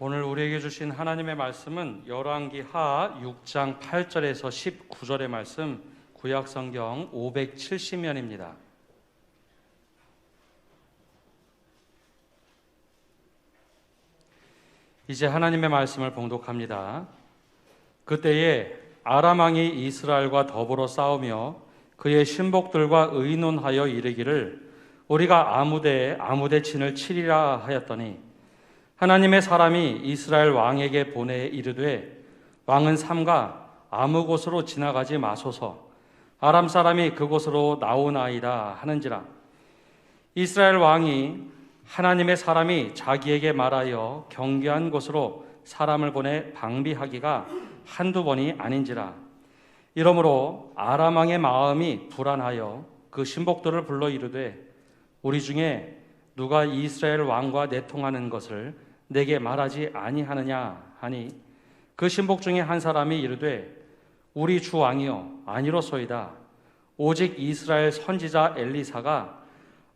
오늘 우리에게 주신 하나님의 말씀은 열왕기하 6장 8절에서 19절의 말씀, 구약성경 570면입니다. 이제 하나님의 말씀을 봉독합니다. 그때에 아람 왕이 이스라엘과 더불어 싸우며 그의 신복들과 의논하여 이르기를 우리가 아무데 진을 치리라 하였더니 하나님의 사람이 이스라엘 왕에게 보내 이르되 왕은 삼가 아무 곳으로 지나가지 마소서 아람 사람이 그곳으로 나오나이다 하는지라. 이스라엘 왕이 하나님의 사람이 자기에게 말하여 경계한 곳으로 사람을 보내 방비하기가 한두 번이 아닌지라. 이러므로 아람 왕의 마음이 불안하여 그 신복들을 불러 이르되 우리 중에 누가 이스라엘 왕과 내통하는 것을 내게 말하지 아니하느냐 하니 그 신복 중에 한 사람이 이르되 우리 주 왕이여 아니로소이다. 오직 이스라엘 선지자 엘리사가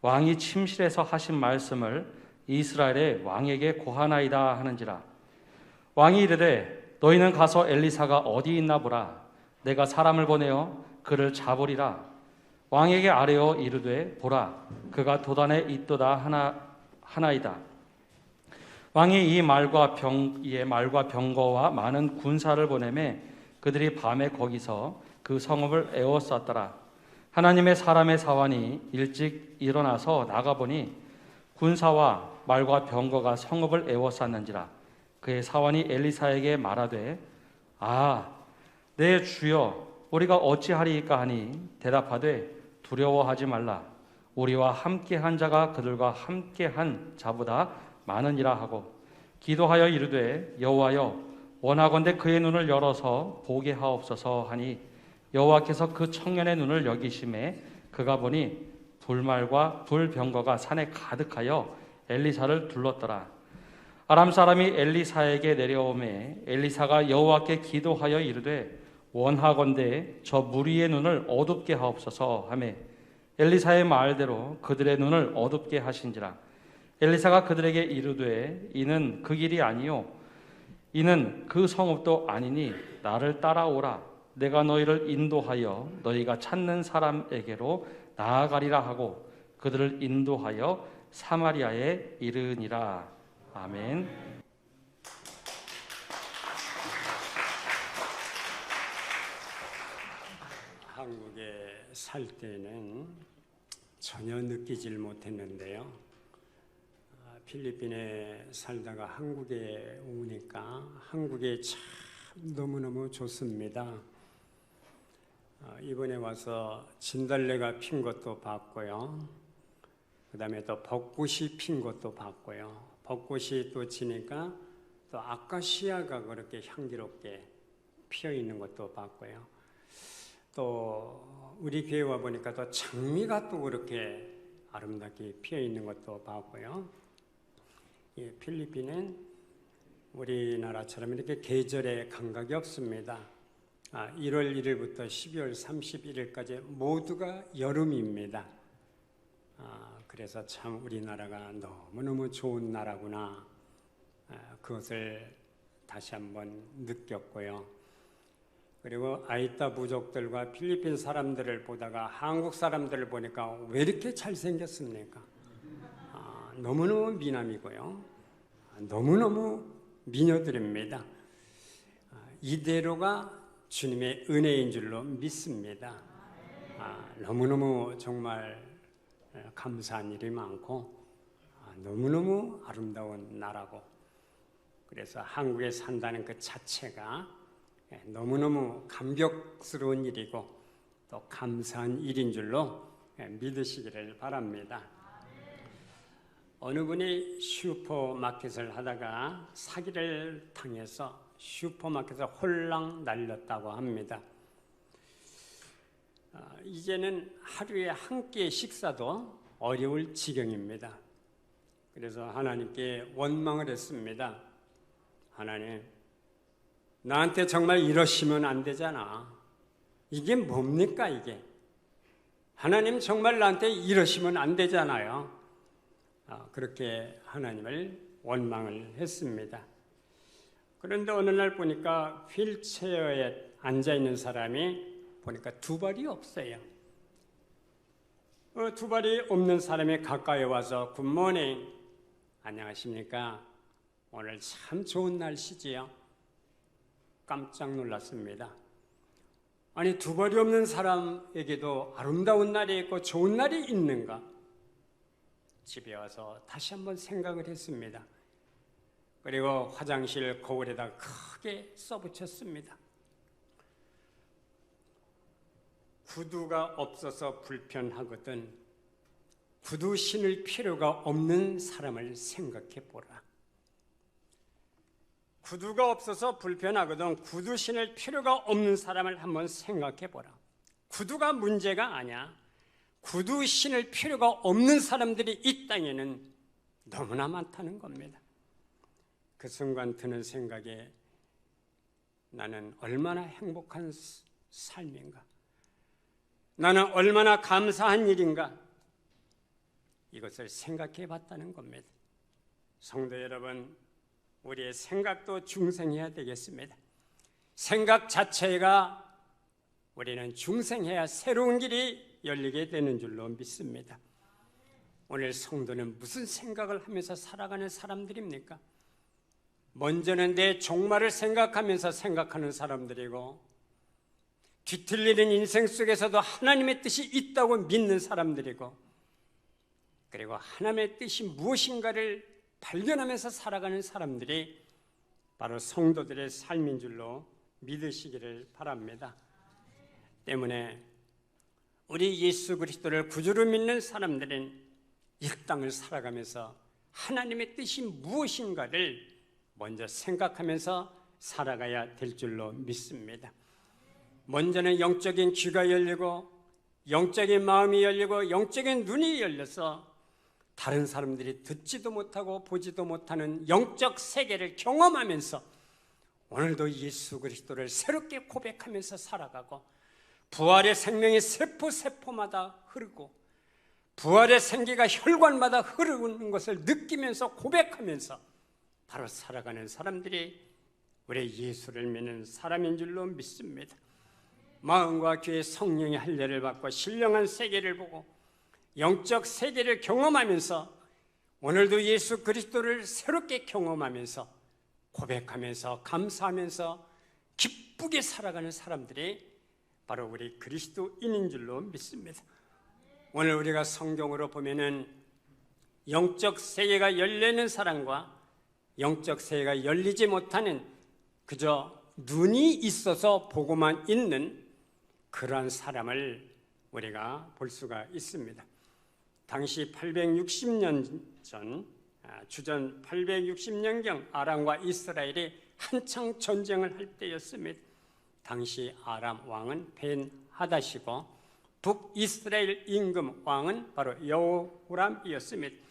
왕이 침실에서 하신 말씀을 이스라엘의 왕에게 고하나이다 하는지라. 왕이 이르되 너희는 가서 엘리사가 어디 있나 보라. 내가 사람을 보내어 그를 잡으리라. 왕에게 아뢰어 이르되 보라 그가 도단에 있도다 하나이다. 왕이 이 말과 병거와 많은 군사를 보내매 그들이 밤에 거기서 그 성읍을 에워쌌더라. 하나님의 사람의 사환이 일찍 일어나서 나가보니 군사와 말과 병거가 성읍을 에워쌌는지라. 그의 사환이 엘리사에게 말하되 내 주여 우리가 어찌하리이까 하니 대답하되 두려워하지 말라. 우리와 함께한 자가 그들과 함께한 자보다 많으니라 하고 기도하여 이르되 여호와여 원하건대 그의 눈을 열어서 보게 하옵소서 하니 여호와께서 그 청년의 눈을 여기심에 그가 보니 불말과 불병거가 산에 가득하여 엘리사를 둘렀더라. 아람 사람이 엘리사에게 내려오매 엘리사가 여호와께 기도하여 이르되 원하건대 저 무리의 눈을 어둡게 하옵소서 하매 엘리사의 말대로 그들의 눈을 어둡게 하신지라. 엘리사가 그들에게 이르되 이는 그 길이 아니요 이는 그 성읍도 아니니 나를 따라오라. 내가 너희를 인도하여 너희가 찾는 사람에게로 나아가리라 하고 그들을 인도하여 사마리아에 이르니라. 아멘. 한국에 살 때는 전혀 느끼질 못했는데요. 필리핀에 살다가 한국에 오니까 한국에 참 너무너무 좋습니다. 이번에 와서 진달래가 핀 것도 봤고요. 그 다음에 또 벚꽃이 핀 것도 봤고요. 벚꽃이 또 지니까 또 아카시아가 그렇게 향기롭게 피어 있는 것도 봤고요. 또 우리 교회 와 보니까 또 장미가 또 그렇게 아름답게 피어 있는 것도 봤고요. 필리핀은 우리나라처럼 이렇게 계절의 감각이 없습니다. 1월 1일부터 12월 31일까지 모두가 여름입니다. 그래서 참 우리나라가 너무너무 좋은 나라구나. 그것을 다시 한번 느꼈고요. 그리고 아이타 부족들과 필리핀 사람들을 보다가 한국 사람들을 보니까 왜 이렇게 잘생겼습니까? 너무너무 미남이고요. 너무너무 미녀들입니다. 이대로가 주님의 은혜인 줄로 믿습니다. 너무너무 정말 감사한 일이 많고 너무너무 아름다운 나라고 그래서 한국에 산다는 그 자체가 너무너무 감격스러운 일이고 또 감사한 일인 줄로 믿으시기를 바랍니다. 어느 분이 슈퍼마켓을 하다가 사기를 당해서 슈퍼마켓을 홀랑 날렸다고 합니다. 이제는 하루에 한 끼의 식사도 어려울 지경입니다. 그래서 하나님께 원망을 했습니다. 하나님, 나한테 정말 이러시면 안 되잖아. 이게 뭡니까 이게? 하나님 정말 나한테 이러시면 안 되잖아요. 그렇게 하나님을 원망을 했습니다. 그런데 어느 날 보니까 휠체어에 앉아있는 사람이 보니까 두 발이 없어요. 두 발이 없는 사람이 가까이 와서 굿모닝, 안녕하십니까? 오늘 참 좋은 날씨지요? 깜짝 놀랐습니다. 아니, 두 발이 없는 사람에게도 아름다운 날이 있고 좋은 날이 있는가? 집에 와서 다시 한번 생각을 했습니다. 그리고 화장실 거울에다 크게 써붙였습니다. 구두가 없어서 불편하거든 구두 신을 필요가 없는 사람을 생각해 보라. 구두가 없어서 불편하거든 구두 신을 필요가 없는 사람을 한번 생각해 보라. 구두가 문제가 아니야. 구두 신을 필요가 없는 사람들이 이 땅에는 너무나 많다는 겁니다. 그 순간 드는 생각에 나는 얼마나 행복한 삶인가? 나는 얼마나 감사한 일인가? 이것을 생각해 봤다는 겁니다. 성도 여러분, 우리의 생각도 중생해야 되겠습니다. 생각 자체가 우리는 중생해야 새로운 길이 열리게 되는 줄로 믿습니다. 오늘 성도는 무슨 생각을 하면서 살아가는 사람들입니까? 먼저는 내 종말을 생각하면서 생각하는 사람들이고, 뒤틀리는 인생 속에서도 하나님의 뜻이 있다고 믿는 사람들이고, 그리고 하나님의 뜻이 무엇인가를 발견하면서 살아가는 사람들이 바로 성도들의 삶인 줄로 믿으시기를 바랍니다. 때문에 우리 예수 그리스도를 구주로 믿는 사람들은 이 땅을 살아가면서 하나님의 뜻이 무엇인가를 먼저 생각하면서 살아가야 될 줄로 믿습니다. 먼저는 영적인 귀가 열리고 영적인 마음이 열리고 영적인 눈이 열려서 다른 사람들이 듣지도 못하고 보지도 못하는 영적 세계를 경험하면서 오늘도 예수 그리스도를 새롭게 고백하면서 살아가고, 부활의 생명이 세포마다 흐르고 부활의 생기가 혈관마다 흐르는 것을 느끼면서 고백하면서 바로 살아가는 사람들이 우리 예수를 믿는 사람인 줄로 믿습니다. 마음과 귀의 성령의 할례를 받고 신령한 세계를 보고 영적 세계를 경험하면서 오늘도 예수 그리스도를 새롭게 경험하면서 고백하면서 감사하면서 기쁘게 살아가는 사람들이 바로 우리 그리스도인인 줄로 믿습니다. 오늘 우리가 성경으로 보면은 영적 세계가 열리는 사람과 영적 세계가 열리지 못하는, 그저 눈이 있어서 보고만 있는 그러한 사람을 우리가 볼 수가 있습니다. 당시 860년 전, 주전 860년경 아람과 이스라엘이 한창 전쟁을 할 때였습니다. 당시 아람 왕은 벤하닷이고 북이스라엘 임금 왕은 바로 여호람이었습니다.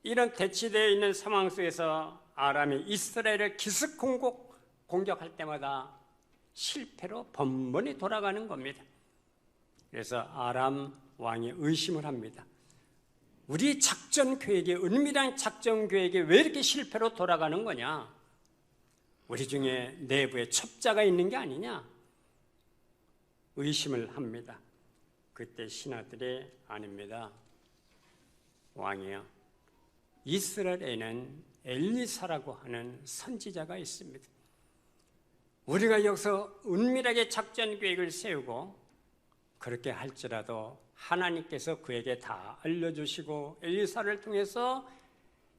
이런 대치되어 있는 상황 속에서 아람이 이스라엘을 기습 공격할 때마다 실패로 번번이 돌아가는 겁니다. 그래서 아람 왕이 의심을 합니다. 우리 작전 계획이, 은밀한 작전 계획이 왜 이렇게 실패로 돌아가는 거냐? 우리 중에 내부에 첩자가 있는 게 아니냐? 의심을 합니다. 그때 신하들이 아닙니다. 왕이요, 이스라엘에는 엘리사라고 하는 선지자가 있습니다. 우리가 여기서 은밀하게 작전 계획을 세우고 그렇게 할지라도 하나님께서 그에게 다 알려주시고 엘리사를 통해서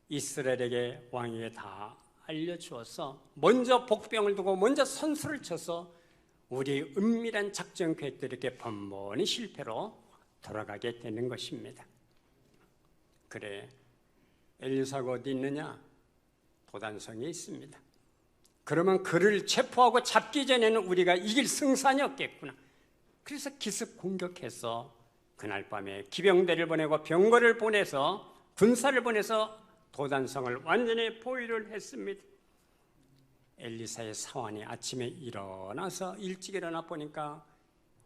이스라엘에게 왕위에 다 알려주어서 먼저 복병을 두고 먼저 선수를 쳐서 우리 은밀한 작전 계획들이 이렇게 번번이 실패로 돌아가게 되는 것입니다. 그래, 엘리사가 어디 있느냐? 도단성에 있습니다. 그러면 그를 체포하고 잡기 전에는 우리가 이길 승산이 없겠구나. 그래서 기습 공격해서 그날 밤에 기병대를 보내고 병거를 보내서 군사를 보내서 도단성을 완전히 포위를 했습니다. 엘리사의 사환이 아침에 일어나서 일찍 일어나 보니까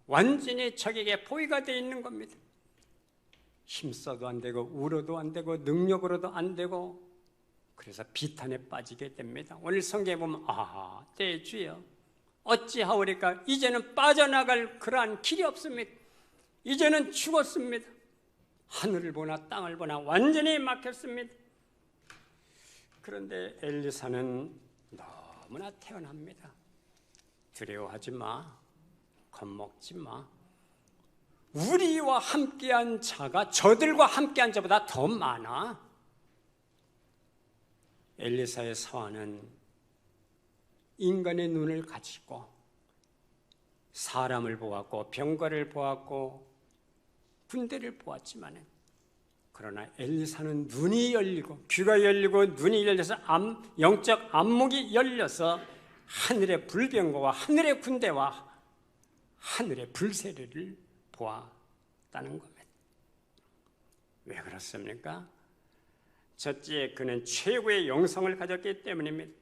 완전히 적에게 포위가 되어 있는 겁니다. 힘써도 안 되고 울어도 안 되고 능력으로도 안 되고 그래서 비탄에 빠지게 됩니다. 오늘 성경에 보면 내 주여 어찌하오리까? 이제는 빠져나갈 그러한 길이 없습니다. 이제는 죽었습니다. 하늘을 보나 땅을 보나 완전히 막혔습니다. 그런데 엘리사는 너무나 태연합니다. 두려워하지 마. 겁먹지 마. 우리와 함께한 자가 저들과 함께한 자보다 더 많아. 엘리사의 사화는 인간의 눈을 가지고 사람을 보았고 병거를 보았고 군대를 보았지만 그러나 엘리사는 눈이 열리고 귀가 열리고 눈이 열려서 영적 안목이 열려서 하늘의 불병거와 하늘의 군대와 하늘의 불세례를 보았다는 겁니다. 왜 그렇습니까? 첫째, 그는 최고의 영성을 가졌기 때문입니다.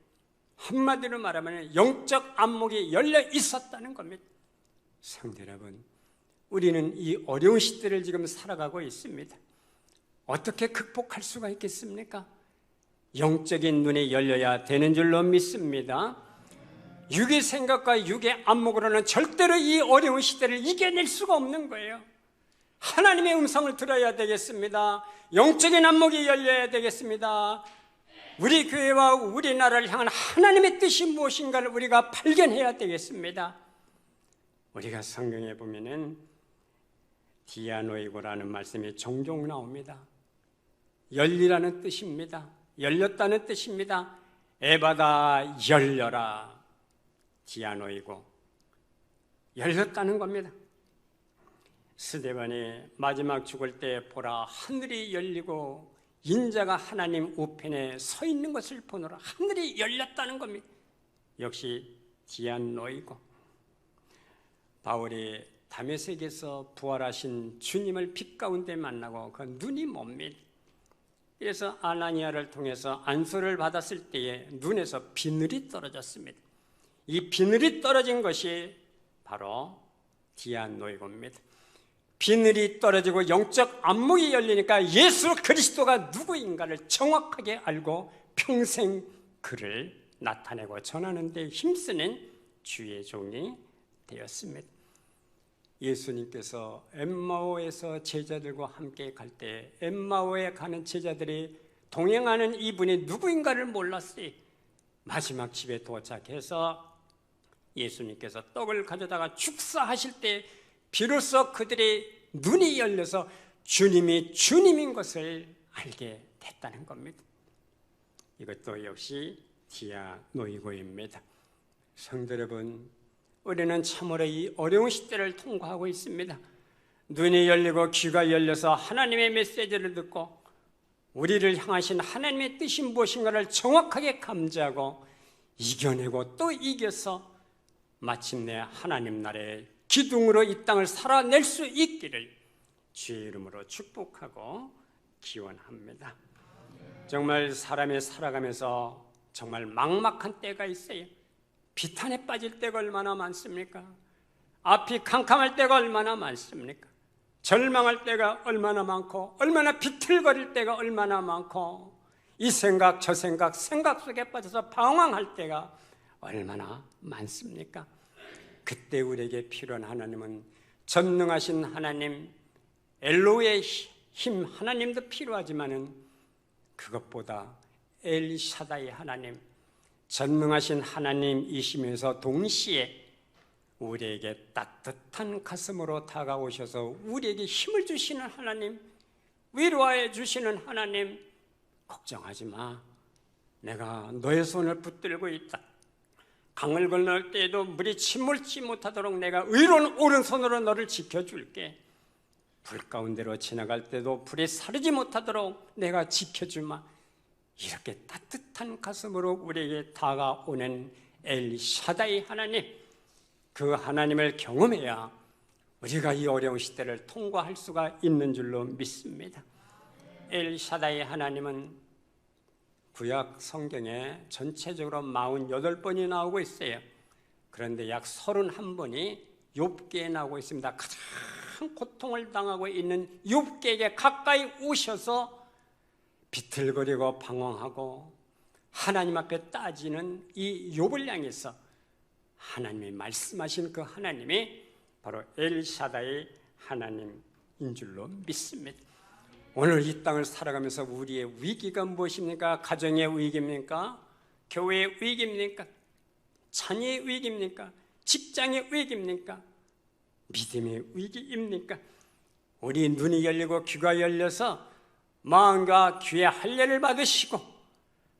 한마디로 말하면 영적 안목이 열려 있었다는 겁니다. 성도 여러분, 우리는 이 어려운 시대를 지금 살아가고 있습니다. 어떻게 극복할 수가 있겠습니까? 영적인 눈이 열려야 되는 줄로 믿습니다. 육의 생각과 육의 안목으로는 절대로 이 어려운 시대를 이겨낼 수가 없는 거예요. 하나님의 음성을 들어야 되겠습니다. 영적인 안목이 열려야 되겠습니다. 우리 교회와 우리나라를 향한 하나님의 뜻이 무엇인가를 우리가 발견해야 되겠습니다. 우리가 성경에 보면은 디아노이고라는 말씀이 종종 나옵니다. 열리라는 뜻입니다. 열렸다는 뜻입니다. 에바다 열려라. 디아노이고 열렸다는 겁니다. 스데반이 마지막 죽을 때 보라 하늘이 열리고 인자가 하나님 우편에 서 있는 것을 보노라. 하늘이 열렸다는 겁니다. 역시 디아노이고 바울이 다메섹에서 부활하신 주님을 빛 가운데 만나고 그 눈이 멉니다. 그래서 아나니아를 통해서 안수를 받았을 때에 눈에서 비늘이 떨어졌습니다. 이 비늘이 떨어진 것이 바로 디아노이고입니다. 비늘이 떨어지고 영적 안목이 열리니까 예수 그리스도가 누구인가를 정확하게 알고 평생 그를 나타내고 전하는 데 힘쓰는 주의 종이 되었습니다. 예수님께서 엠마오에서 제자들과 함께 갈 때 엠마오에 가는 제자들이 동행하는 이분이 누구인가를 몰랐어요. 마지막 집에 도착해서 예수님께서 떡을 가져다가 축사하실 때 비로소 그들의 눈이 열려서 주님이 주님인 것을 알게 됐다는 겁니다. 이것도 역시 디아노이고입니다. 성도 여러분, 우리는 참으로 이 어려운 시대를 통과하고 있습니다. 눈이 열리고 귀가 열려서 하나님의 메시지를 듣고 우리를 향하신 하나님의 뜻이 무엇인가를 정확하게 감지하고 이겨내고 또 이겨서 마침내 하나님 나라의 기둥으로 이 땅을 살아낼 수 있기를 주의 이름으로 축복하고 기원합니다. 정말 사람이 살아가면서 정말 막막한 때가 있어요. 비탄에 빠질 때가 얼마나 많습니까? 앞이 캄캄할 때가 얼마나 많습니까? 절망할 때가 얼마나 많고 얼마나 비틀거릴 때가 얼마나 많고 이 생각 저 생각 속에 빠져서 방황할 때가 얼마나 많습니까? 그때 우리에게 필요한 하나님은 전능하신 하나님, 엘로의 힘 하나님도 필요하지만은 그것보다 엘샤다이 하나님, 전능하신 하나님이시면서 동시에 우리에게 따뜻한 가슴으로 다가오셔서 우리에게 힘을 주시는 하나님, 위로해 주시는 하나님, 걱정하지 마. 내가 너의 손을 붙들고 있다. 강을 건널 때에도 물이 침몰치 못하도록 내가 의로운 오른손으로 너를 지켜줄게. 불 가운데로 지나갈 때도 불이 사르지 못하도록 내가 지켜주마. 이렇게 따뜻한 가슴으로 우리에게 다가오는 엘샤다이 하나님, 그 하나님을 경험해야 우리가 이 어려운 시대를 통과할 수가 있는 줄로 믿습니다. 엘샤다이 하나님은 구약 성경에 전체적으로 48번이 나오고 있어요. 그런데 약 31번이 욥기에 나오고 있습니다. 가장 고통을 당하고 있는 욥기에게 가까이 오셔서 비틀거리고 방황하고 하나님 앞에 따지는 이 욥을 향해서 하나님이 말씀하신 그 하나님이 바로 엘샤다의 하나님인 줄로 믿습니다. 오늘 이 땅을 살아가면서 우리의 위기가 무엇입니까? 가정의 위기입니까? 교회의 위기입니까? 자녀의 위기입니까? 직장의 위기입니까? 믿음의 위기입니까? 우리 눈이 열리고 귀가 열려서 마음과 귀의 할례를 받으시고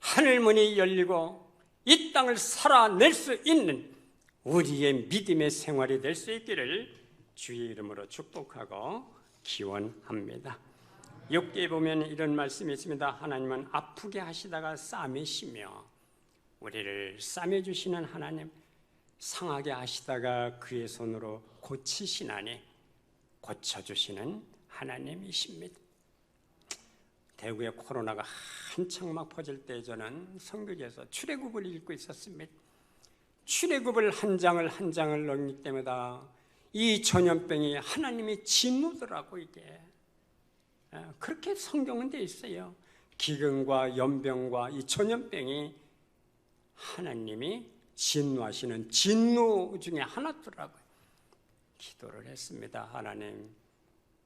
하늘문이 열리고 이 땅을 살아낼 수 있는 우리의 믿음의 생활이 될 수 있기를 주의 이름으로 축복하고 기원합니다. 욥기에 보면 이런 말씀이 있습니다. 하나님은 아프게 하시다가 싸매시며 우리를 싸매주시는 하나님, 상하게 하시다가 그의 손으로 고치시나니 고쳐주시는 하나님이십니다. 대구에 코로나가 한창 막 퍼질 때 저는 선교지에서 출애굽을 읽고 있었습니다. 출애굽을 한 장을 넘길 때마다 이 전염병이 하나님이 진노더라고. 이게 그렇게 성경은 돼 있어요. 기근과 연병과 이 전염병이 하나님이 진노하시는 진노 중에 하나더라고요. 기도를 했습니다. 하나님,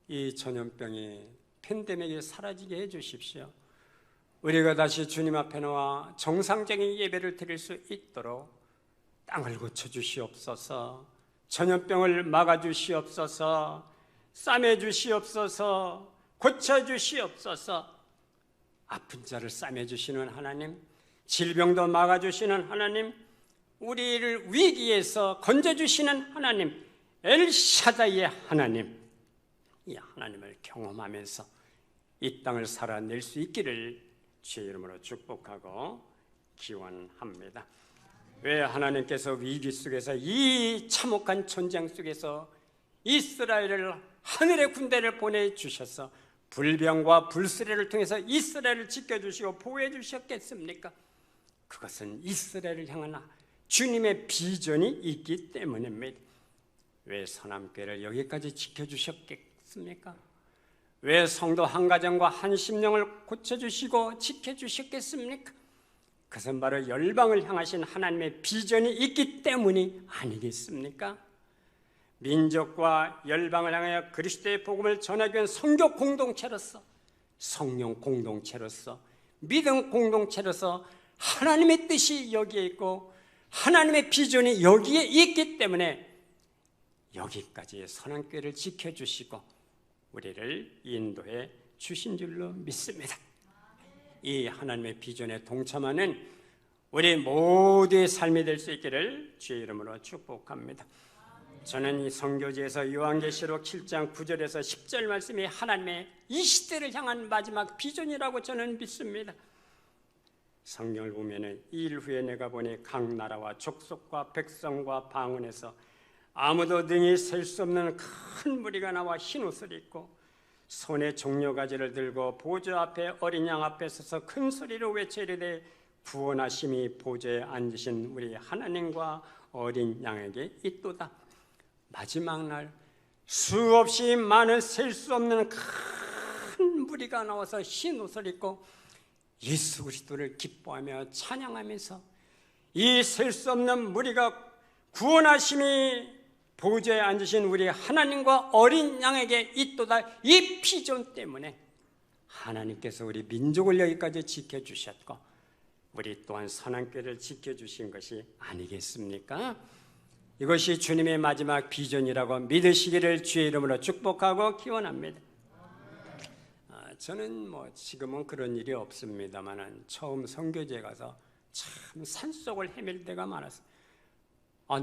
이 전염병이 팬데믹이 사라지게 해주십시오. 우리가 다시 주님 앞에 나와 정상적인 예배를 드릴 수 있도록 땅을 고쳐주시옵소서, 전염병을 막아주시옵소서, 싸매주시옵소서, 고쳐주시옵소서. 아픈 자를 싸매주시는 하나님, 질병도 막아주시는 하나님, 우리를 위기에서 건져주시는 하나님, 엘샤다의 하나님, 이 하나님을 경험하면서 이 땅을 살아낼 수 있기를 주의 이름으로 축복하고 기원합니다. 왜 하나님께서 위기 속에서 이 참혹한 전쟁 속에서 이스라엘을 하늘의 군대를 보내주셔서 불병과 불수레를 통해서 이스라엘을 지켜주시고 보호해 주셨겠습니까? 그것은 이스라엘을 향한 주님의 비전이 있기 때문입니다. 왜 선함교회를 여기까지 지켜주셨겠습니까? 왜 성도 한 가정과 한 심령을 고쳐주시고 지켜주셨겠습니까? 그것은 바로 열방을 향하신 하나님의 비전이 있기 때문이 아니겠습니까? 민족과 열방을 향하여 그리스도의 복음을 전하기 위한 선교 공동체로서, 성령 공동체로서, 믿음 공동체로서 하나님의 뜻이 여기에 있고 하나님의 비전이 여기에 있기 때문에 여기까지 선한교회를 지켜주시고 우리를 인도해 주신 줄로 믿습니다. 이 하나님의 비전에 동참하는 우리 모두의 삶이 될 수 있기를 주의 이름으로 축복합니다. 저는 이 선교지에서 요한계시록 7장 9절에서 10절 말씀이 하나님의 이 시대를 향한 마지막 비전이라고 저는 믿습니다. 성경을 보면 이 일 후에 내가 보니 각 나라와 족속과 백성과 방언에서 아무도 능히 셀 수 없는 큰 무리가 나와 흰옷을 입고 손에 종려가지를 들고 보좌 앞에 어린 양 앞에 서서 큰 소리로 외쳐 이르되 구원하심이 보좌에 앉으신 우리 하나님과 어린 양에게 있도다. 마지막 날 수없이 많은 셀 수 없는 큰 무리가 나와서 흰옷을 입고 예수 그리스도를 기뻐하며 찬양하면서 이 셀 수 없는 무리가 구원하심이 보좌에 앉으신 우리 하나님과 어린 양에게 있도다. 이 비전 때문에 하나님께서 우리 민족을 여기까지 지켜주셨고 우리 또한 선한교회를 지켜주신 것이 아니겠습니까? 이것이 주님의 마지막 비전이라고 믿으시기를 주의 이름으로 축복하고 기원합니다. 저는 지금은 그런 일이 없습니다만 처음 선교지에 가서 참 산속을 헤맬 때가 많았어요.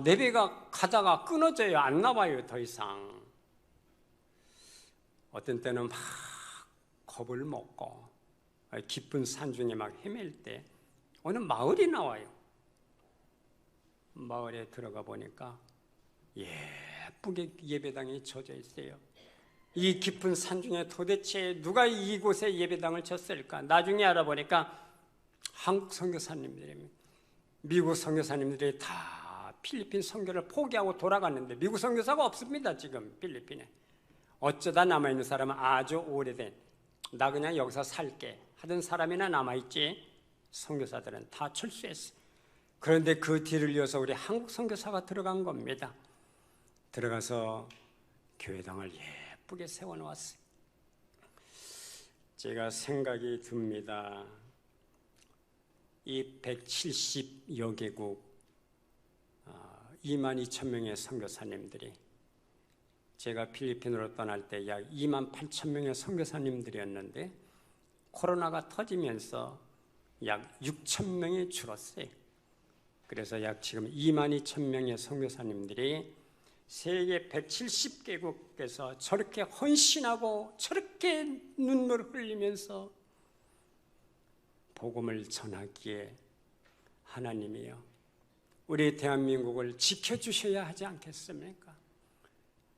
내 배가 가다가 끊어져요. 안 나와요 더 이상. 어떤 때는 막 겁을 먹고 깊은 산 중에 막 헤맬 때 어느 마을이 나와요. 마을에 들어가 보니까 예쁘게 예배당이 쳐져 있어요. 이 깊은 산 중에 도대체 누가 이곳에 예배당을 쳤을까? 나중에 알아보니까 한국 선교사님들입니다. 미국 선교사님들이 다 필리핀 선교를 포기하고 돌아갔는데 미국 선교사가 없습니다. 지금 필리핀에. 어쩌다 남아있는 사람은 아주 오래된 나 그냥 여기서 살게 하던 사람이나 남아있지 선교사들은 다 철수했어요. 그런데 그 뒤를 이어서 우리 한국 선교사가 들어간 겁니다. 들어가서 교회당을 예쁘게 세워놓았어요. 제가 생각이 듭니다. 이 170여 개국 22,000명의 선교사님들이, 제가 필리핀으로 떠날 때 약 28,000명의 선교사님들이었는데 코로나가 터지면서 약 6,000명이 줄었어요. 그래서 약 지금 22,000명의 선교사님들이 세계 170개국에서 저렇게 헌신하고 저렇게 눈물을 흘리면서 복음을 전하기에 하나님이요, 우리 대한민국을 지켜주셔야 하지 않겠습니까?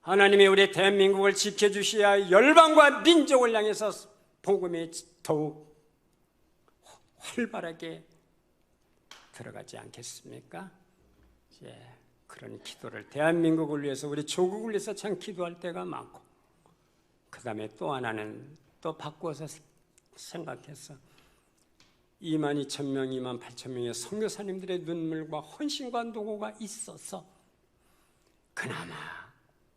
하나님이 우리 대한민국을 지켜주셔야 열방과 민족을 향해서 복음이 더욱 활발하게 들어가지 않겠습니까? 그런 기도를 대한민국을 위해서, 우리 조국을 위해서 참 기도할 때가 많고, 그 다음에 또 하나는 또 바꾸어서 생각해서 22,000명, 28,000명의 선교사님들의 눈물과 헌신과 노고가 있어서 그나마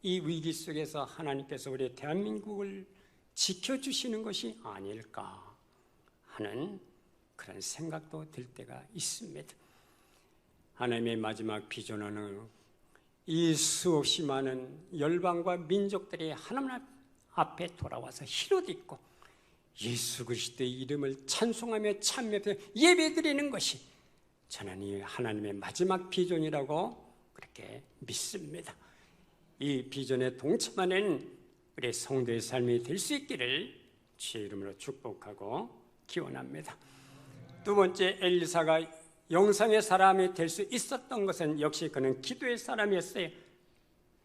이 위기 속에서 하나님께서 우리 대한민국을 지켜주시는 것이 아닐까 하는 그런 생각도 들 때가 있습니다. 하나님의 마지막 비전은 이 수없이 많은 열방과 민족들이 하나님 앞에 돌아와서 힐옷 입고 예수 그리스도의 이름을 찬송하며 참여해서 예배드리는 것이 저는 이 하나님의 마지막 비전이라고 그렇게 믿습니다. 이 비전에 동참하는 우리 성도의 삶이 될 수 있기를 주의 이름으로 축복하고 기원합니다. 두 번째, 엘리사가 영상의 사람이 될 수 있었던 것은 역시 그는 기도의 사람이었어요.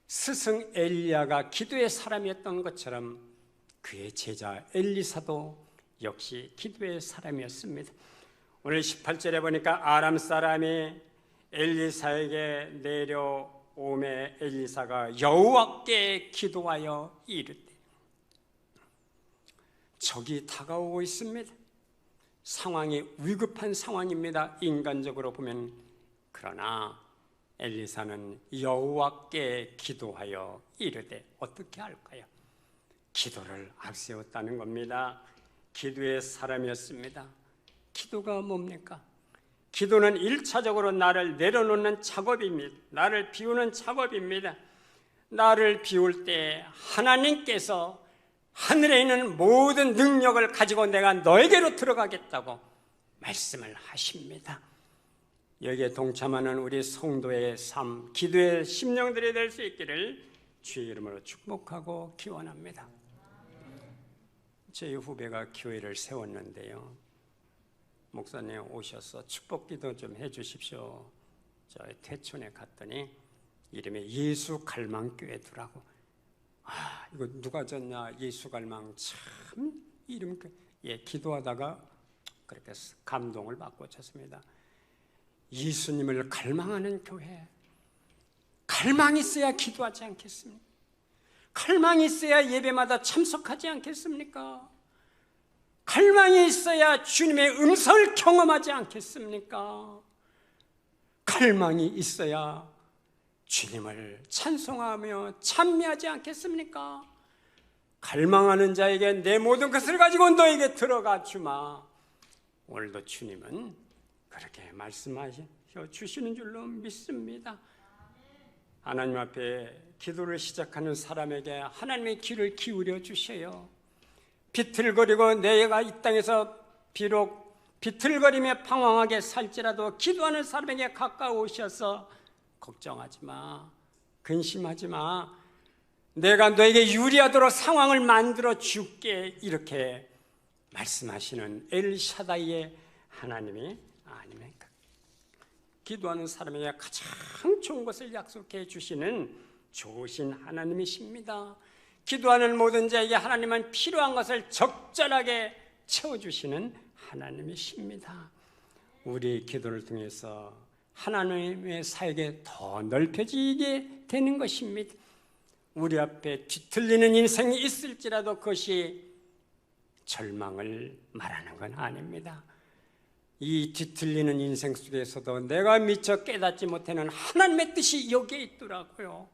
스승 엘리야가 기도의 사람이었던 것처럼 그의 제자 엘리사도 역시 기도의 사람이었습니다. 오늘 18절에 보니까 아람 사람이 엘리사에게 내려오매 엘리사가 여호와께 기도하여 이르되, 적이 다가오고 있습니다. 상황이 위급한 상황입니다. 인간적으로 보면. 그러나 엘리사는 여호와께 기도하여 이르되, 어떻게 할까요? 기도를 앞세웠다는 겁니다. 기도의 사람이었습니다. 기도가 뭡니까? 기도는 1차적으로 나를 내려놓는 작업입니다. 나를 비우는 작업입니다. 나를 비울 때 하나님께서 하늘에 있는 모든 능력을 가지고 내가 너에게로 들어가겠다고 말씀을 하십니다. 여기에 동참하는 우리 성도의 삶, 기도의 심령들이 될 수 있기를 주의 이름으로 축복하고 기원합니다. 제 후배가 교회를 세웠는데요, 목사님 오셔서 축복기도 좀 해주십시오. 저희 태촌에 갔더니 이름이 예수 갈망교회더라고. 이거 누가 졌냐? 예수 갈망. 참 이름, 기도하다가 그렇게 감동을 받고 쳤습니다. 예수님을 갈망하는 교회. 갈망이 있어야 기도하지 않겠습니까? 갈망이 있어야 예배마다 참석하지 않겠습니까? 갈망이 있어야 주님의 음성을 경험하지 않겠습니까? 갈망이 있어야 주님을 찬송하며 찬미하지 않겠습니까? 갈망하는 자에게 내 모든 것을 가지고 너에게 들어가 주마. 오늘도 주님은 그렇게 말씀하셔 주시는 줄로 믿습니다. 하나님 앞에 기도를 시작하는 사람에게 하나님의 귀를 기울여 주셔요. 비틀거리고 내가 이 땅에서 비록 비틀거리며 방황하게 살지라도 기도하는 사람에게 가까우셔서 걱정하지 마, 근심하지 마, 내가 너에게 유리하도록 상황을 만들어 줄게, 이렇게 말씀하시는 엘샤다이의 하나님이 아닙니까? 기도하는 사람에게 가장 좋은 것을 약속해 주시는 좋으신 하나님이십니다. 기도하는 모든 자에게 하나님은 필요한 것을 적절하게 채워주시는 하나님이십니다. 우리의 기도를 통해서 하나님의 사역이 더 넓혀지게 되는 것입니다. 우리 앞에 뒤틀리는 인생이 있을지라도 그것이 절망을 말하는 건 아닙니다. 이 뒤틀리는 인생 속에서도 내가 미처 깨닫지 못하는 하나님의 뜻이 여기에 있더라고요.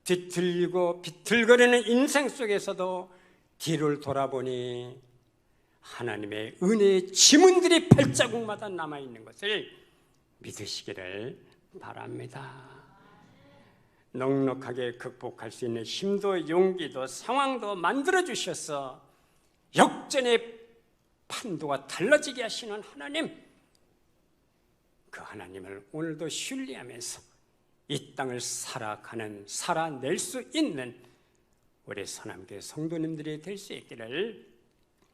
뒤틀리고 비틀거리는 인생 속에서도 뒤를 돌아보니 하나님의 은혜의 지문들이 발자국마다 남아있는 것을 믿으시기를 바랍니다. 넉넉하게 극복할 수 있는 힘도 용기도 상황도 만들어주셔서 역전의 판도가 달라지게 하시는 하나님, 그 하나님을 오늘도 신뢰하면서 이 땅을 살아낼 수 있는 우리 서남교회 성도님들이 될 수 있기를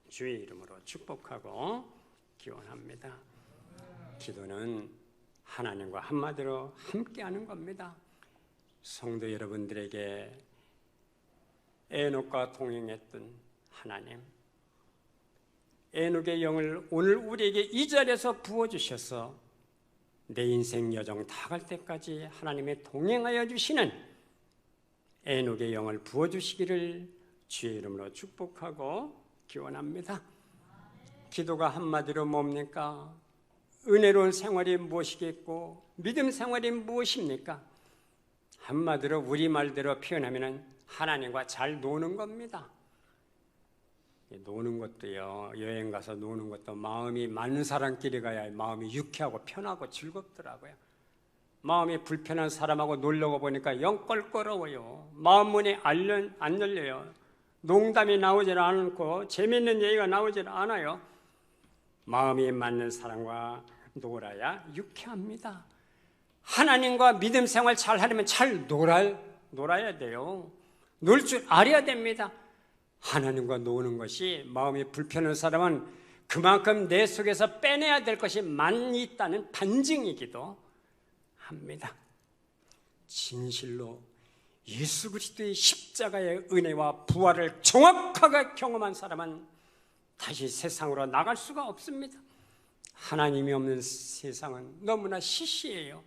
주의 이름으로 축복하고 기원합니다. 기도는 하나님과 한마디로 함께하는 겁니다. 성도 여러분들에게 에녹과 동행했던 하나님, 에녹의 영을 오늘 우리에게 이 자리에서 부어주셔서 내 인생 여정 다 갈 때까지 하나님의 동행하여 주시는 에녹의 영을 부어주시기를 주의 이름으로 축복하고 기원합니다. 기도가 한마디로 뭡니까? 은혜로운 생활이 무엇이겠고 믿음 생활이 무엇입니까? 한마디로 우리말대로 표현하면 하나님과 잘 노는 겁니다. 노는 것도요, 여행 가서 노는 것도 마음이 맞는 사람끼리 가야 마음이 유쾌하고 편하고 즐겁더라고요. 마음이 불편한 사람하고 놀려고 보니까 영 껄끄러워요. 마음 문이 안 열려요. 농담이 나오질 않고 재밌는 얘기가 나오질 않아요. 마음이 맞는 사람과 놀아야 유쾌합니다. 하나님과 믿음 생활 잘 하려면 잘 놀아야 돼요. 놀 줄 알아야 됩니다. 하나님과 노는 것이 마음이 불편한 사람은 그만큼 내 속에서 빼내야 될 것이 많이 있다는 반증이기도 합니다. 진실로 예수 그리스도의 십자가의 은혜와 부활을 정확하게 경험한 사람은 다시 세상으로 나갈 수가 없습니다. 하나님이 없는 세상은 너무나 시시해요.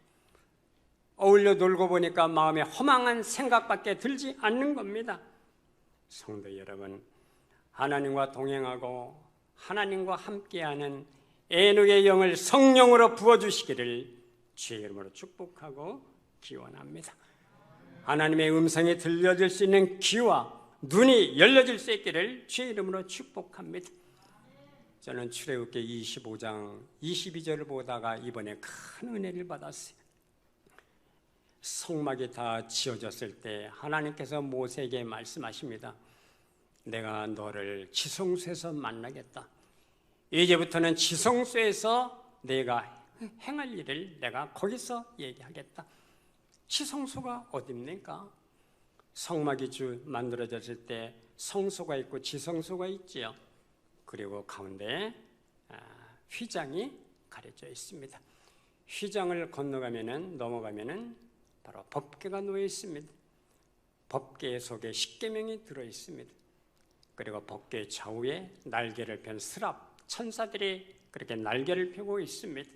어울려 놀고 보니까 마음에 허망한 생각밖에 들지 않는 겁니다. 성도 여러분, 하나님과 동행하고 하나님과 함께하는 에녹의 영을 성령으로 부어주시기를 주의 이름으로 축복하고 기원합니다. 하나님의 음성이 들려질 수 있는 귀와 눈이 열려질 수 있기를 주의 이름으로 축복합니다. 저는 출애굽기 25장 22절을 보다가 이번에 큰 은혜를 받았어요. 성막이 다 지어졌을 때 하나님께서 모세에게 말씀하십니다. 내가 너를 지성소에서 만나겠다. 이제부터는 지성소에서 내가 행할 일을 내가 거기서 얘기하겠다. 지성소가 어딥니까? 성막이 만들어졌을 때 성소가 있고 지성소가 있지요. 그리고 가운데 휘장이 가려져 있습니다. 휘장을 넘어가면은 바로 법궤가 놓여 있습니다. 법궤 속에 십계명이 들어 있습니다. 그리고 법궤 좌우에 날개를 편 스랍 천사들이 그렇게 날개를 펴고 있습니다.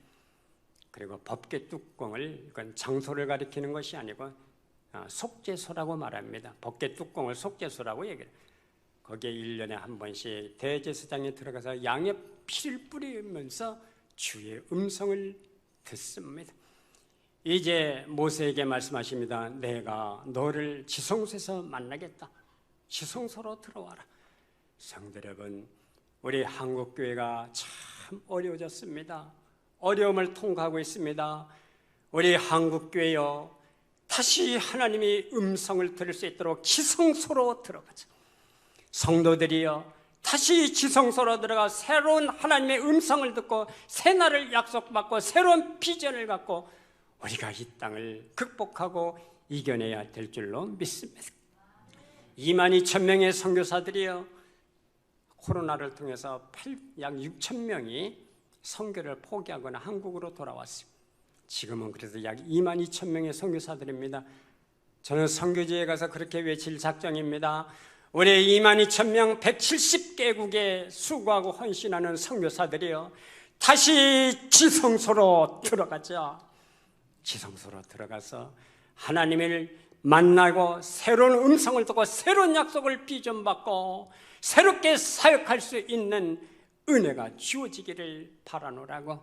그리고 법궤 뚜껑을, 이건 장소를 가리키는 것이 아니고 속죄소라고 말합니다. 법궤 뚜껑을 속죄소라고 얘기해요. 거기에 1년에 한 번씩 대제사장이 들어가서 양의 피를 뿌리면서 주의 음성을 듣습니다. 이제 모세에게 말씀하십니다. 내가 너를 지성소에서 만나겠다. 지성소로 들어와라. 성도 여러분, 우리 한국교회가 참 어려워졌습니다. 어려움을 통과하고 있습니다. 우리 한국교회요, 다시 하나님의 음성을 들을 수 있도록 지성소로 들어가자. 성도들이요, 다시 지성소로 들어가 새로운 하나님의 음성을 듣고 새날을 약속받고 새로운 비전을 갖고 우리가 이 땅을 극복하고 이겨내야 될 줄로 믿습니다. 22,000명의 선교사들이요, 코로나를 통해서 약 6,000명이 선교를 포기하거나 한국으로 돌아왔습니다. 지금은 그래서 약 22,000명의 선교사들입니다. 저는 선교지에 가서 그렇게 외칠 작정입니다. 우리 22,000명 170개국에 수고하고 헌신하는 선교사들이요, 다시 지성소로 들어가자. 지성소로 들어가서 하나님을 만나고 새로운 음성을 듣고 새로운 약속을 비전받고 새롭게 사역할 수 있는 은혜가 주어지기를 바라노라고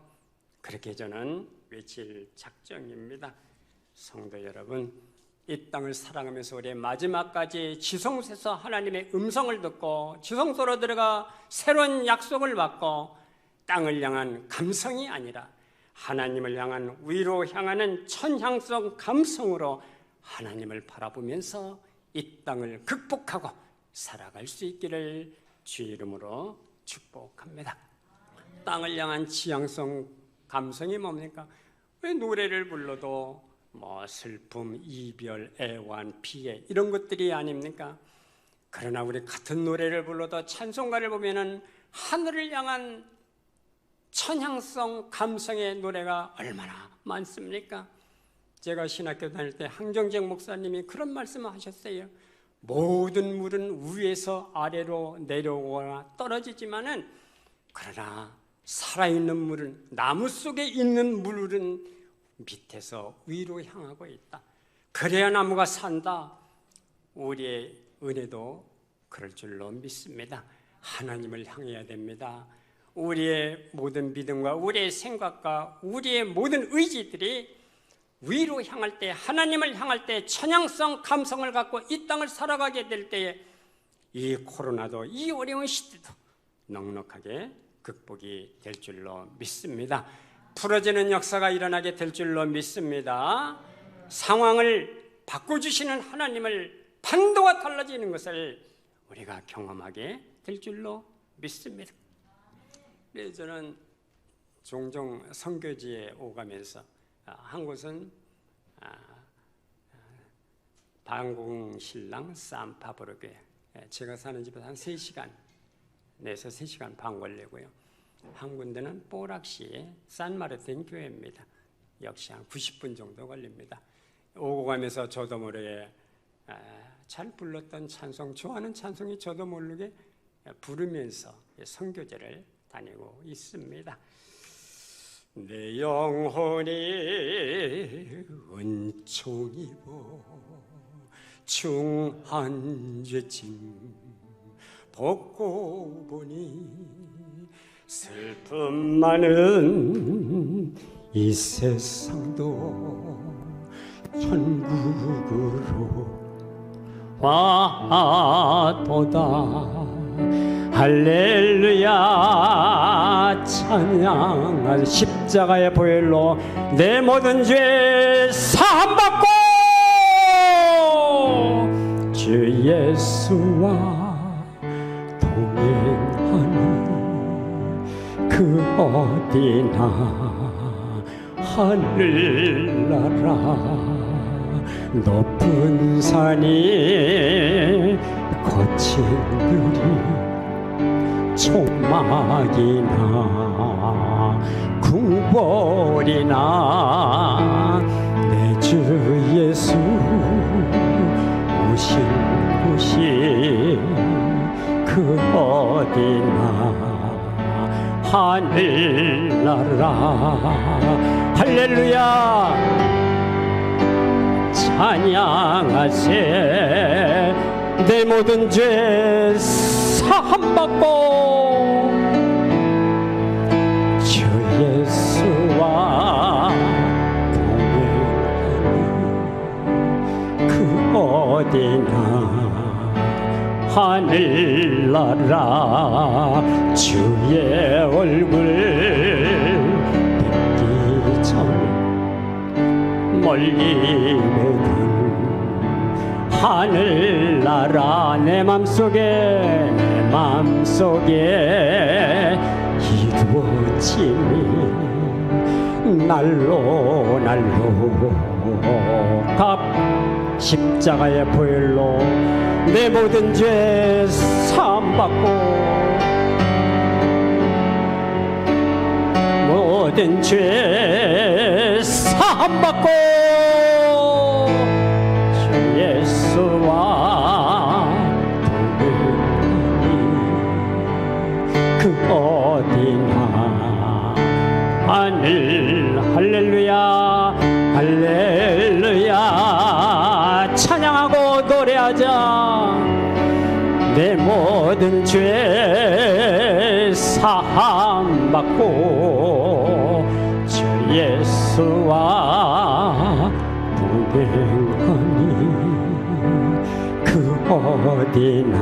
그렇게 저는 외칠 작정입니다. 성도 여러분, 이 땅을 살아가면서 우리 마지막까지 지성소에서 하나님의 음성을 듣고 지성소로 들어가 새로운 약속을 받고 땅을 향한 감성이 아니라 하나님을 향한 위로 향하는 천향성 감성으로 하나님을 바라보면서 이 땅을 극복하고 살아갈 수 있기를 주의 이름으로 축복합니다. 땅을 향한 지향성 감성이 뭡니까? 왜 노래를 불러도 슬픔, 이별, 애환, 피해 이런 것들이 아닙니까? 그러나 우리 같은 노래를 불러도 찬송가를 보면은 하늘을 향한 천향성 감성의 노래가 얼마나 많습니까? 제가 신학교 다닐 때 항정직 목사님이 그런 말씀을 하셨어요. 모든 물은 위에서 아래로 내려오거나 떨어지지만은 그러나 살아있는 물은 나무 속에 있는 물은 밑에서 위로 향하고 있다. 그래야 나무가 산다. 우리의 은혜도 그럴 줄로 믿습니다. 하나님을 향해야 됩니다. 우리의 모든 믿음과 우리의 생각과 우리의 모든 의지들이 위로 향할 때, 하나님을 향할 때 천향성 감성을 갖고 이 땅을 살아가게 될 때에 이 코로나도 이 어려운 시대도 넉넉하게 극복이 될 줄로 믿습니다. 풀어지는 역사가 일어나게 될 줄로 믿습니다. 상황을 바꿔주시는 하나님을 판도가 달라지는 것을 우리가 경험하게 될 줄로 믿습니다. 그래서 저는 종종 선교지에 오가면서 한 곳은 방공신랑 산파브르교회, 제가 사는 집에서 한 3시간 내서 3시간 반 걸리고요. 한 군데는 뽀락시 산마르틴 교회입니다. 역시 한 90분 정도 걸립니다. 오고 가면서 저도 모르게 잘 불렀던 찬송, 좋아하는 찬송이 저도 모르게 부르면서 선교제를 다니고 있습니다. 내 영혼이 은총 입어 중한 죄짐 벗고 보니 슬픔 많은 이 세상도 천국으로 와도다. 할렐루야 찬양할 십자가의 보혈로 내 모든 죄 사함받고 주 예수와 동행하는 그 어디나 하늘나라 높은 산이 거친 들이 총막이나 궁궐이나 내 주 예수 오신 곳이 그 어디나 하늘나라. 할렐루야 찬양하세. 내 모든 죄 사함받고 주 예수와 동행하는 그 어디나 하늘나라. 주의 얼굴 뵙기 전에 멀리 보던 하늘나라 내 맘속에 이루어지니 날로 각 십자가의 보혈로 내 모든 죄 사함받고 모든 죄 사함받고 주 예수와 동행하니 그 어디나 하늘. 할렐루야 할렐루야 찬양하고 노래하자. 내 모든 죄 사함받고 주 예수와 동행하니 그 어디나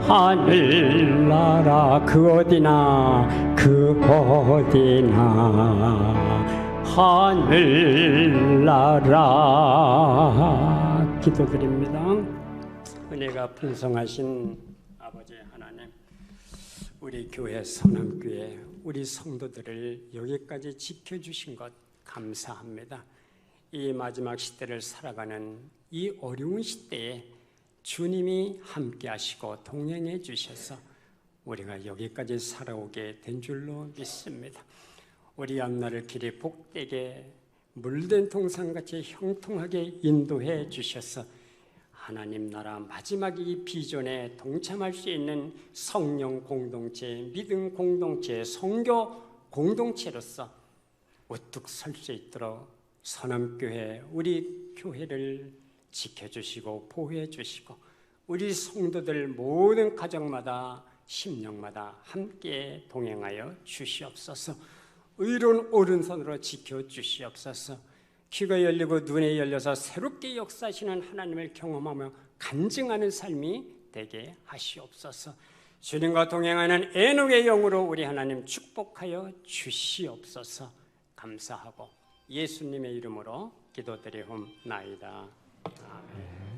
하늘나라 그 어디나 그 어디나 하늘나라 기도드립니다. 은혜가 풍성하신 아버지 하나님, 우리 교회 선함교회 우리 성도들을 여기까지 지켜주신 것 감사합니다. 이 마지막 시대를 살아가는 이 어려운 시대에 주님이 함께 하시고 동행해 주셔서 우리가 여기까지 살아오게 된 줄로 믿습니다. 우리 앞날을 길이 복되게 물된 동산같이 형통하게 인도해 주셔서 하나님 나라 마지막 이 비전에 동참할 수 있는 성령 공동체, 믿음 공동체, 선교 공동체로서 우뚝 설 수 있도록 선함교회 우리 교회를 지켜주시고 보호해 주시고 우리 성도들 모든 가정마다 심령마다 함께 동행하여 주시옵소서. 의로운 오른손으로 지켜주시옵소서. 귀가 열리고 눈이 열려서 새롭게 역사하시는 하나님을 경험하며 간증하는 삶이 되게 하시옵소서. 주님과 동행하는 애녹의 영으로 우리 하나님 축복하여 주시옵소서. 감사하고 예수님의 이름으로 기도드리옵나이다. 아멘.